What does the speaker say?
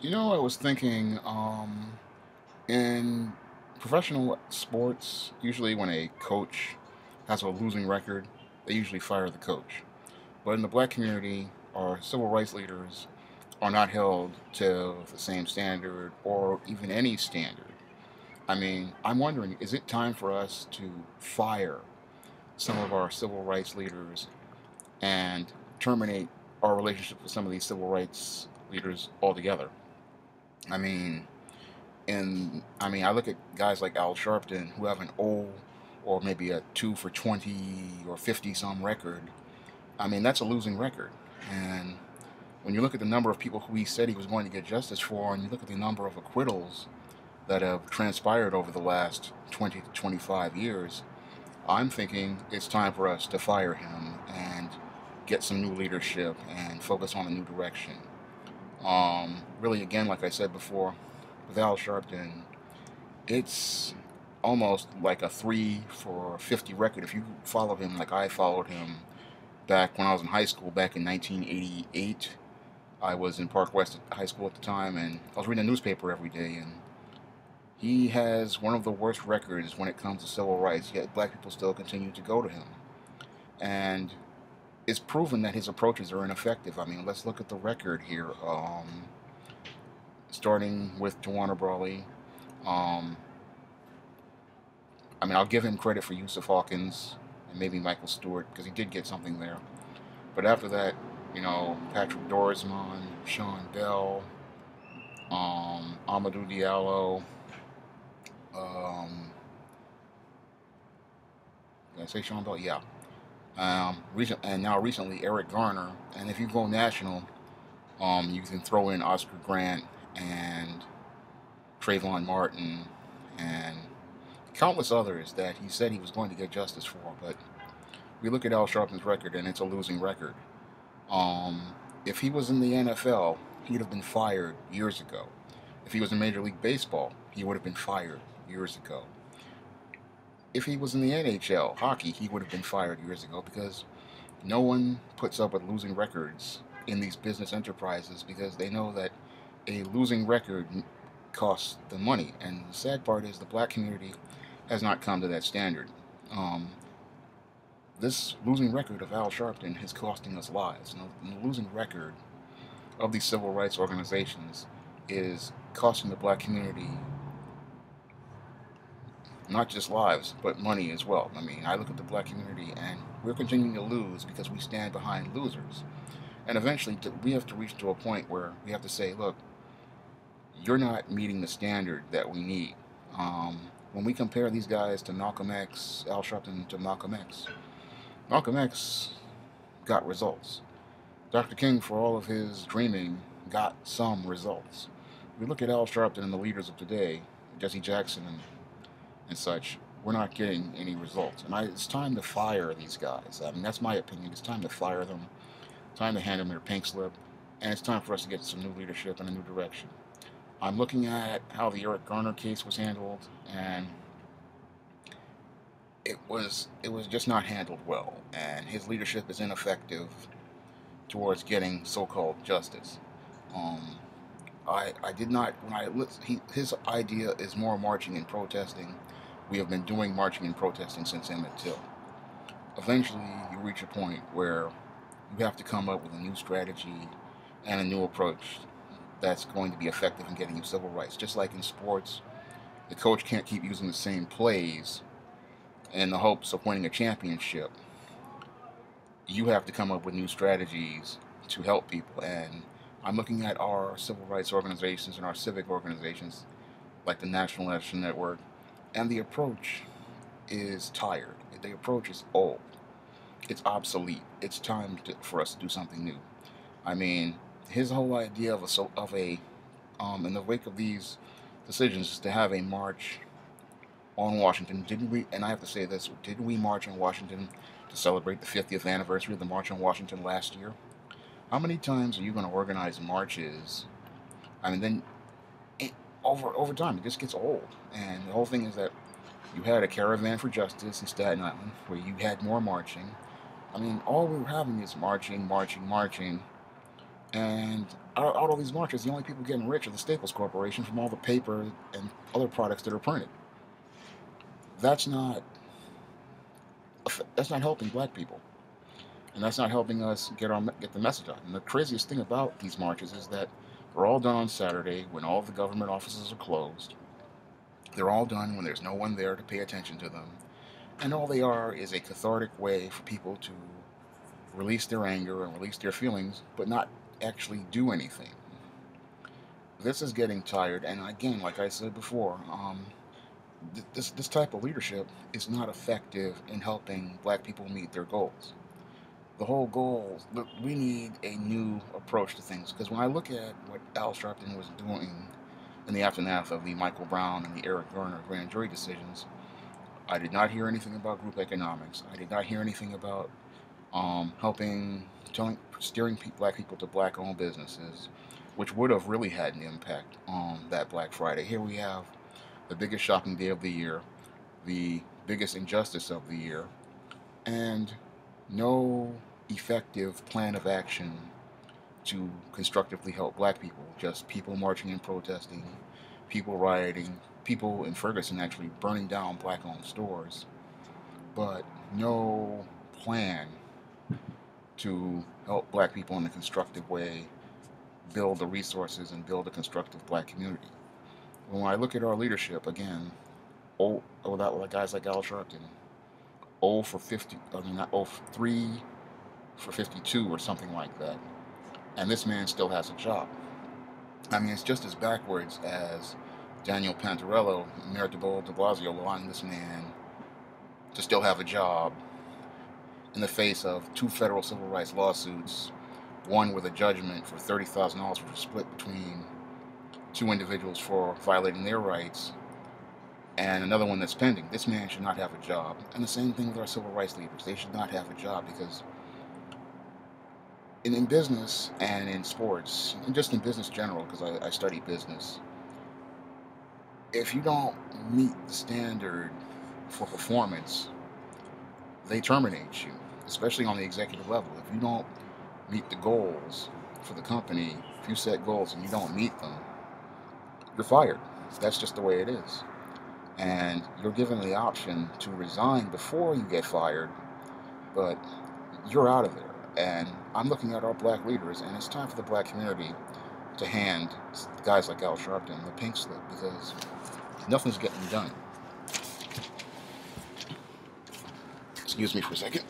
I was thinking, in professional sports, usually when a coach has a losing record, they usually fire the coach. But in the black community, our civil rights leaders are not held to the same standard or even any standard. I mean, I'm wondering, is it time for us to fire some of our civil rights leaders and terminate our relationship with some of these civil rights leaders altogether? I mean, I look at guys like Al Sharpton who have an O or maybe a 2 for 20 or 50 some record. I mean, that's a losing record. And when you look at the number of people who he said he was going to get justice for, and you look at the number of acquittals that have transpired over the last 20 to 25 years, I'm thinking it's time for us to fire him and get some new leadership and focus on a new direction. Really, again, like I said before, with Al Sharpton, it's almost like a 3 for 50 record. If you follow him like I followed him back when I was in high school, back in 1988, I was in Park West High School at the time, and I was reading a newspaper every day, and he has one of the worst records when it comes to civil rights, yet black people still continue to go to him. And it's proven that his approaches are ineffective. I mean, let's look at the record here. Starting with Tawana Brawley. Um, I'll give him credit for Yusuf Hawkins and maybe Michael Stewart because he did get something there. But after that, Patrick Dorsman, Shawn Bell, Amadou Diallo, um, did I say Shawn Bell? Yeah. And now recently Eric Garner. And if you go national, you can throw in Oscar Grant and Trayvon Martin and countless others that he said he was going to get justice for. But we look at Al Sharpton's record, and it's a losing record. If he was in the NFL, he'd have been fired years ago. If he was in Major League Baseball, he would have been fired years ago. If he was in the NHL, hockey, he would have been fired years ago because no one puts up with losing records in these business enterprises because they know that a losing record costs the money. And the sad part is the black community has not come to that standard. Um, this losing record of Al Sharpton is costing us lives. And the losing record of these civil rights organizations is costing the black community not just lives, but money as well. I mean, I look at the black community and we're continuing to lose because we stand behind losers. And eventually, we have to reach to a point where we have to say, look, you're not meeting the standard that we need. When we compare these guys to Malcolm X, Al Sharpton to Malcolm X got results. Dr. King, for all of his dreaming, got some results. We look at Al Sharpton and the leaders of today, Jesse Jackson and such, we're not getting any results. And it's time to fire these guys. I mean, that's my opinion. It's time to fire them, time to hand them their pink slip, and it's time for us to get some new leadership and a new direction. I'm looking at how the Eric Garner case was handled, and it was just not handled well, and his leadership is ineffective towards getting so-called justice. Um, I did not when I his idea is more marching and protesting. We have been doing marching and protesting since Emmett Till. Eventually, you reach a point where you have to come up with a new strategy and a new approach that's going to be effective in getting you civil rights. Just like in sports, the coach can't keep using the same plays in the hopes of winning a championship. You have to come up with new strategies to help people. And I'm looking at our civil rights organizations and our civic organizations, like the National Action Network, and the approach is tired. The approach is old. It's obsolete. It's time for us to do something new. I mean, his whole idea in the wake of these decisions is to have a march on Washington. Didn't we? And I have to say this: didn't we march on Washington to celebrate the 50th anniversary of the March on Washington last year? How many times are you going to organize marches? I mean, then over time, it just gets old. And the whole thing is that you had a caravan for justice in Staten Island, where you had more marching. I mean, all we were having is marching, marching, marching, And out of all these marches, the only people getting rich are the Staples Corporation from all the paper and other products that are printed. That's not that's not helping black people, and that's not helping us get the message out. And the craziest thing about these marches is that they're all done on Saturday when all the government offices are closed. They're all done when there's no one there to pay attention to them, and all they are is a cathartic way for people to release their anger and release their feelings, but not actually do anything. This is getting tired, and again, like I said before, this type of leadership is not effective in helping black people meet their goals. The whole goal, we need a new approach to things. Because when I look at what Al Sharpton was doing in the aftermath of the Michael Brown and the Eric Garner grand jury decisions, I did not hear anything about group economics. I did not hear anything about steering black people to black-owned businesses, which would have really had an impact on that Black Friday. Here we have the biggest shopping day of the year, the biggest injustice of the year, and no effective plan of action to constructively help black people. Just people marching and protesting, people rioting, people in Ferguson actually burning down black-owned stores, but no plan to help black people in a constructive way build the resources and build a constructive black community. When I look at our leadership, again, without guys like Al Sharpton, 0 for 50, I mean, not 0 for 3 for 52 or something like that. And this man still has a job. I mean, it's just as backwards as Daniel Pantarello, Mayor de Blasio, allowing this man to still have a job in the face of 2 federal civil rights lawsuits, one with a judgment for $30,000 which was split between 2 individuals for violating their rights, and another one that's pending. This man should not have a job. And the same thing with our civil rights leaders. They should not have a job because in business and in sports, and just in business general, because I study business, if you don't meet the standard for performance, they terminate you, especially on the executive level. If you don't meet the goals for the company, if you set goals and you don't meet them, you're fired. That's just the way it is. And you're given the option to resign before you get fired, but you're out of there. And I'm looking at our black leaders, and it's time for the black community to hand guys like Al Sharpton the pink slip, because nothing's getting done. Excuse me for a second.